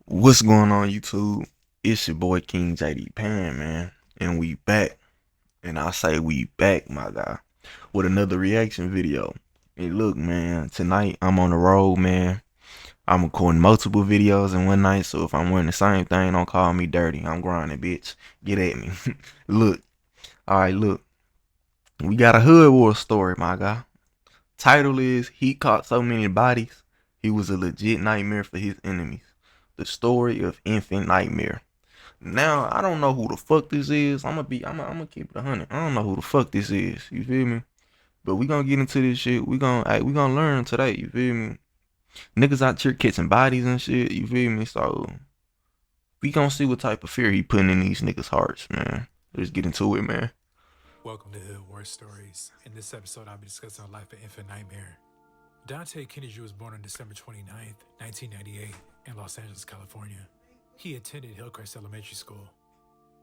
What's going on, YouTube? It's your boy Kingjdpan, man, and we back. And I say we back, my guy, with another reaction video. And look, man, tonight I'm on the road, man. I'm recording multiple videos in one night, so if I'm wearing the same thing, don't call me dirty. I'm grinding, bitch. Get at me. Look, all right, look. We got a hood war story, my guy. Title is He Caught So Many Bodies, He Was a Legit Nightmare for His Enemies. The story of Infant Nightmare. Now I don't know who the fuck this is. I'm gonna keep it 100. I don't know who the fuck this is. You feel me? But we gonna get into this shit. We gonna learn today. You feel me? Niggas out here catching bodies and shit. You feel me? So we gonna see what type of fear he putting in these niggas' hearts, man. Let's get into it, man. Welcome to Hood War Stories. In this episode, I'll be discussing the life of Infant Nightmare. Dante Kennedy was born on December 29th, 1998, in Los Angeles, California. He attended Hillcrest Elementary School.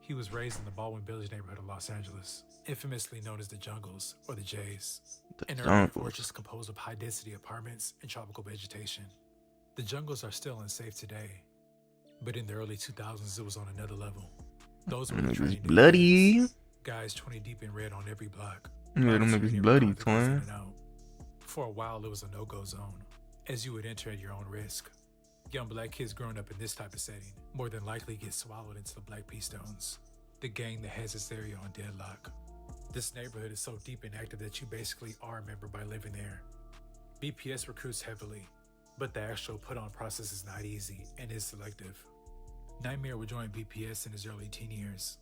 He was raised in the Baldwin Village neighborhood of Los Angeles, infamously known as the Jungles, or the Jays, an urban fortress composed of high-density apartments and tropical vegetation. The Jungles are still unsafe today, but in the early 2000s, it was on another level. Those were the training bloody. Guys 20 deep in red on every block. Yeah, them niggas bloody, twin. For a while, it was a no-go zone, as you would enter at your own risk. Young black kids growing up in this type of setting more than likely get swallowed into the Black Pea Stones, the gang that has its area on deadlock. This neighborhood is so deep and active that you basically are a member by living there. BPS recruits heavily, but the actual put-on process is not easy and is selective. Nightmare would join BPS in his early teen years.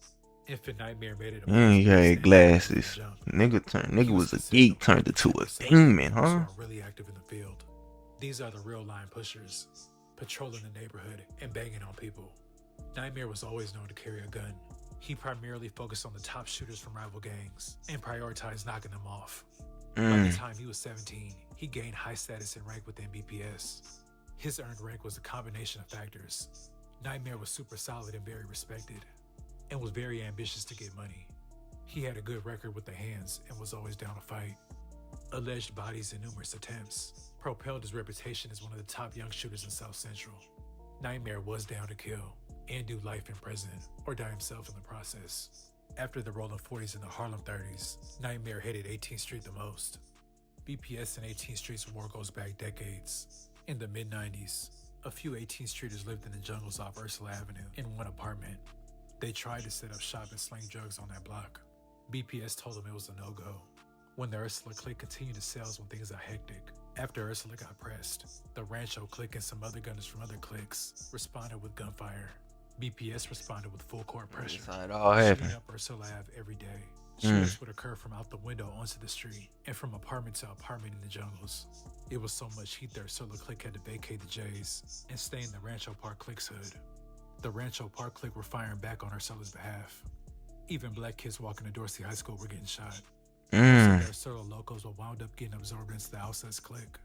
Infant Nightmare made it. He had glasses. Nigga was a geek turned into a demon, huh? Really active in the field. These are the real line pushers, patrolling the neighborhood and banging on people. Nightmare was always known to carry a gun. He primarily focused on the top shooters from rival gangs and prioritized knocking them off. By the time he was 17, he gained high status and rank within BPS. His earned rank was a combination of factors. Nightmare was super solid and very respected, and was very ambitious to get money. He had a good record with the hands and was always down to fight. Alleged bodies and numerous attempts propelled his reputation as one of the top young shooters in South Central. Nightmare was down to kill and do life in prison or die himself in the process. After the rolling 40s and the Harlem 30s, Nightmare hated 18th Street the most. BPS and 18th Street's war goes back decades. In the mid-90s, a few 18th Streeters lived in the Jungles off Ursula Avenue in one apartment. They tried to set up shop and sling drugs on that block. BPS told them it was a no-go. When the Ursula clique continued to sales when things got hectic. After Ursula got pressed, the Rancho clique and some other gunners from other cliques responded with gunfire. BPS responded with full court pressure, shooting up Ursula Ave every day. Shootings would occur from out the window onto the street and from apartment to apartment in the Jungles. It was so much heat the Ursula clique had to vacate the Jays and stay in the Rancho Park clique's hood. The Rancho Park clique were firing back on Ursula's behalf. Even black kids walking to Dorsey High School were getting shot. So the Ursula locals were wound up getting absorbed into the Outsets clique.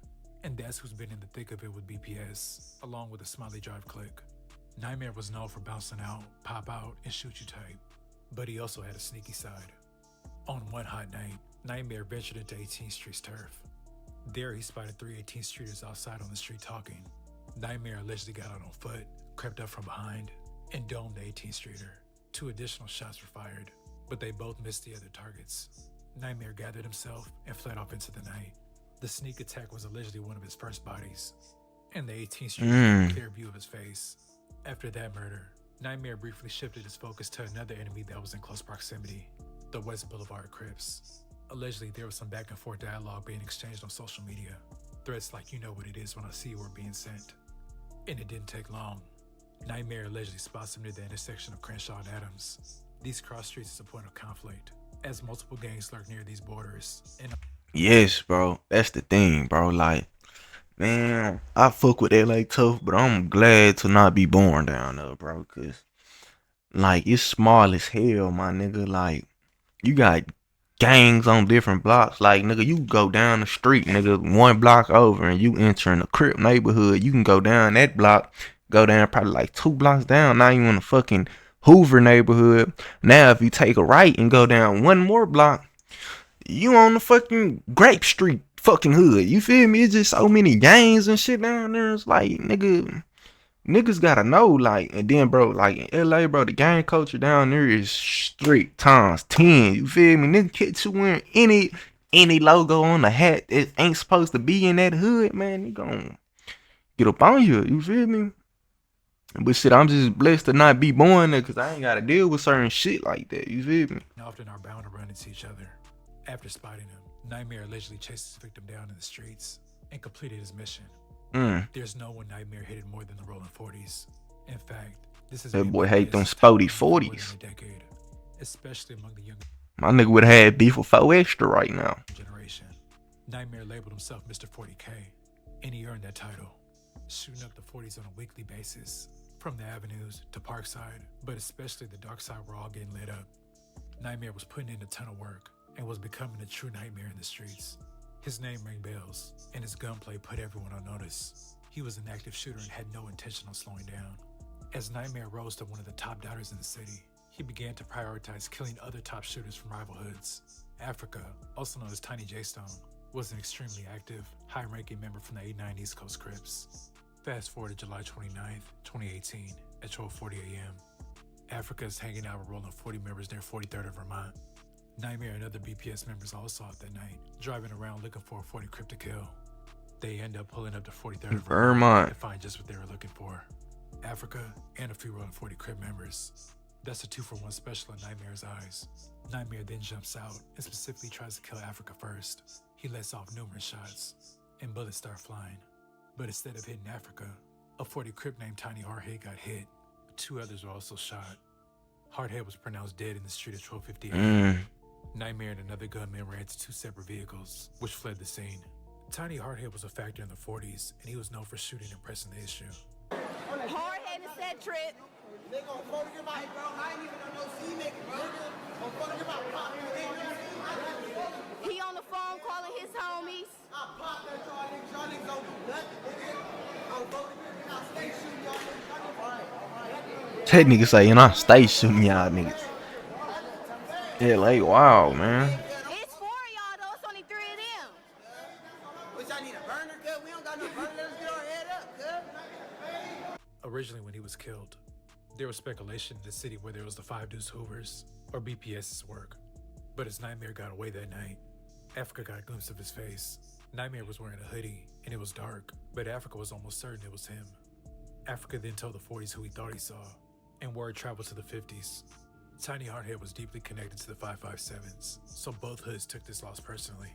And that's who's been in the thick of it with BPS, along with the Smiley Drive clique. Nightmare was known for bouncing out, pop out, and shoot you type. But he also had a sneaky side. On one hot night, Nightmare ventured into 18th Street's turf. There he spotted 3 18th Streeters outside on the street talking. Nightmare allegedly got out on foot, crept up from behind, and domed the 18th Streeter. 2 additional shots were fired, but they both missed the other targets. Nightmare gathered himself and fled off into the night. The sneak attack was allegedly one of his first bodies, and the 18th Streeter had a clear view of his face. After that murder, Nightmare briefly shifted his focus to another enemy that was in close proximity, the West Boulevard Crips. Allegedly, there was some back and forth dialogue being exchanged on social media. Threats like "you know what it is when I see you" were being sent. And it didn't take long. Nightmare allegedly spots him near the intersection of Crenshaw and Adams. These cross streets is a point of conflict, as multiple gangs lurk near these borders. And yes, bro, that's the thing, bro. Like, man, I fuck with LA tough, but I'm glad to not be born down there, bro. Cause like it's small as hell, my nigga. Like, you got gangs on different blocks. Like, nigga, you go down the street, nigga, 1 block over, and you entering a Crip neighborhood. You can go down that block, go down probably like 2 blocks down. Now you in the fucking Hoover neighborhood. Now if you take a right and go down 1 more block, you on the fucking Grape Street fucking hood. You feel me? It's just so many gangs and shit down there. It's like, nigga, Niggas gotta know, like, and then, bro, like in LA, bro, the gang culture down there is strict times 10. You feel me? Nigga catch you wearing any logo on the hat that ain't supposed to be in that hood, man. You gon' get up on you. You feel me? But shit, I'm just blessed to not be born there because I ain't gotta deal with certain shit like that. You feel me? Often are bound to run into each other. After spotting him, Nightmare allegedly chased his victim down in the streets and completed his mission. There's no one Nightmare hated more than the Rolling 40s. In fact, this is That boy hate them spotty 40s. a decade, especially among the younger My nigga would have had beef with 4 Extra right now. generation. Nightmare labeled himself Mr. 40K, and he earned that title, shooting up the 40s on a weekly basis, from the avenues to Parkside, but especially the dark side were all getting lit up. Nightmare was putting in a ton of work and was becoming a true nightmare in the streets. His name rang bells, and his gunplay put everyone on notice. He was an active shooter and had no intention of slowing down. As Nightmare rose to one of the top doubters in the city, he began to prioritize killing other top shooters from rival hoods. Africa, also known as Tiny J Stone, was an extremely active, high-ranking member from the 89 East Coast Crips. Fast forward to July 29th, 2018, at 12:40 a.m. Africa is hanging out with Rolling 40 members near 43rd of Vermont. Nightmare and other BPS members all saw it that night, driving around looking for a 40 Crip to kill. They end up pulling up to 43rd of Vermont to find just what they were looking for: Africa and a few Rolling 40 Crip members. That's a 2-for-1 special in Nightmare's eyes. Nightmare then jumps out and specifically tries to kill Africa first. He lets off numerous shots, and bullets start flying. But instead of hitting Africa, a 40 Crip named Tiny Hardhead got hit. 2 others were also shot. Hardhead was pronounced dead in the street at 12:50 a.m. Nightmare and another gunman ran to 2 separate vehicles, which fled the scene. Tiny Hardhead was a factor in the 40s, and he was known for shooting and pressing the issue. Hardhead is set trip. They gon' phone your mic, bro. I ain't even know C making, bro. On phone your mic, pop. He on the phone calling his homies. I pop that y'all niggas don't do nothing, nigga. I'm voting here, I stay shooting y'all niggas. Alright. That nigga saying I stay shooting y'all niggas. Yeah, like, wow, man. It's 4 of y'all, though. It's only 3 of them. Which I need a burner, cuz. We don't got no burner. Let's get our head up, cuz. Originally, when he was killed, there was speculation in the city whether it was the 5 Deuce Hoovers or BPS's work. But as Nightmare got away that night, Africa got a glimpse of his face. Nightmare was wearing a hoodie, and it was dark, but Africa was almost certain it was him. Africa then told the 40s who he thought he saw, and word traveled to the 50s. Tiny Hardhead was deeply connected to the 557s, so both hoods took this loss personally.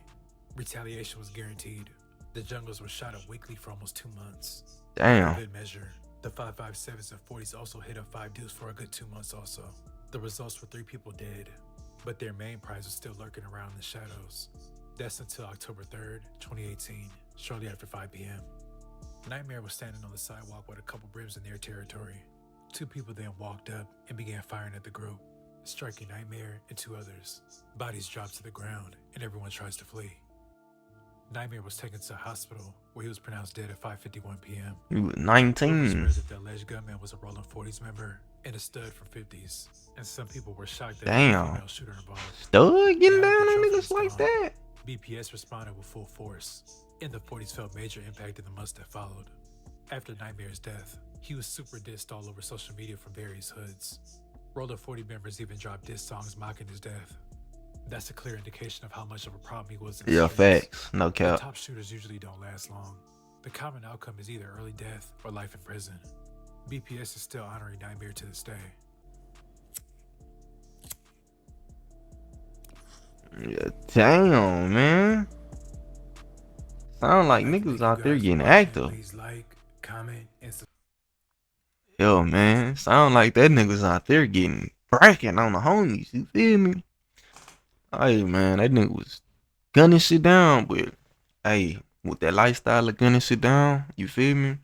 Retaliation was guaranteed. The Jungles were shot up weekly for almost 2 months. Damn. For good measure, the 557s and 40s also hit up 5 Deuce for a good 2 months also. The results were 3 people dead, but their main prize was still lurking around in the shadows. That's until October 3rd, 2018, shortly after 5 p.m. Nightmare was standing on the sidewalk with a couple brims in their territory. 2 people then walked up and began firing at the group, striking Nightmare and 2 others. Bodies dropped to the ground, and everyone tries to flee. Nightmare was taken to a hospital where he was pronounced dead at 5:51 p.m. He was It 19. was spread that the alleged gunman was a Rolling 40s member and a stud from 50s, and some people were shocked that there was a female shooter involved. Stud getting Now down the on trophy niggas is like gone. that. BPS responded with full force, and the 40s felt major impact in the months that followed. After Nightmare's death, he was super dissed all over social media from various hoods. Roller 40 members even dropped diss songs mocking his death. That's a clear indication of how much of a problem he was in the Yeah, streets. facts. No The cap. top shooters usually don't last long. The common outcome is either early death or life in prison. BPS is still honoring Nightmare to this day. Yeah, damn, man. Sound like niggas out there getting active. Please like, comment, and Yo, man. Sound like that niggas out there getting bracket on the homies. You feel me? Hey, man, that nigga was gunning shit down, but hey, with that lifestyle of gunning shit down, you feel me?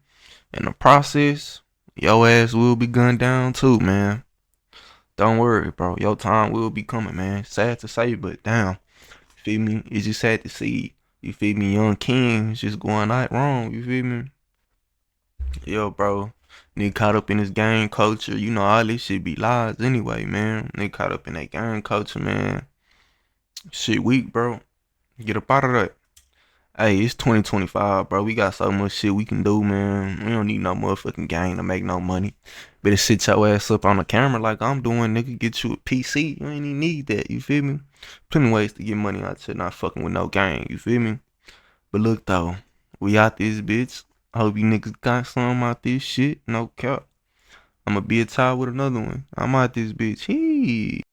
In the process, your ass will be gunned down too, man. Don't worry, bro. Your time will be coming, man. Sad to say, but damn. Feel me? It's just sad to see, you feel me, young kings just going out wrong, you feel me? Yo, bro. Nigga caught up in this gang culture. You know, all this shit be lies anyway, man. Nigga caught up in that gang culture, man. Shit weak, bro. Get up out of that. Hey, it's 2025, bro. We got so much shit we can do, man. We don't need no motherfucking gang to make no money. Better sit your ass up on the camera like I'm doing, nigga. Get you a PC. You ain't even need that. You feel me? Plenty ways to get money out here, not fucking with no gang. You feel me? But look though, we out this bitch. Hope you niggas got some out this shit. No cap. I'ma be a tie with another one. I'm out this bitch. Hey.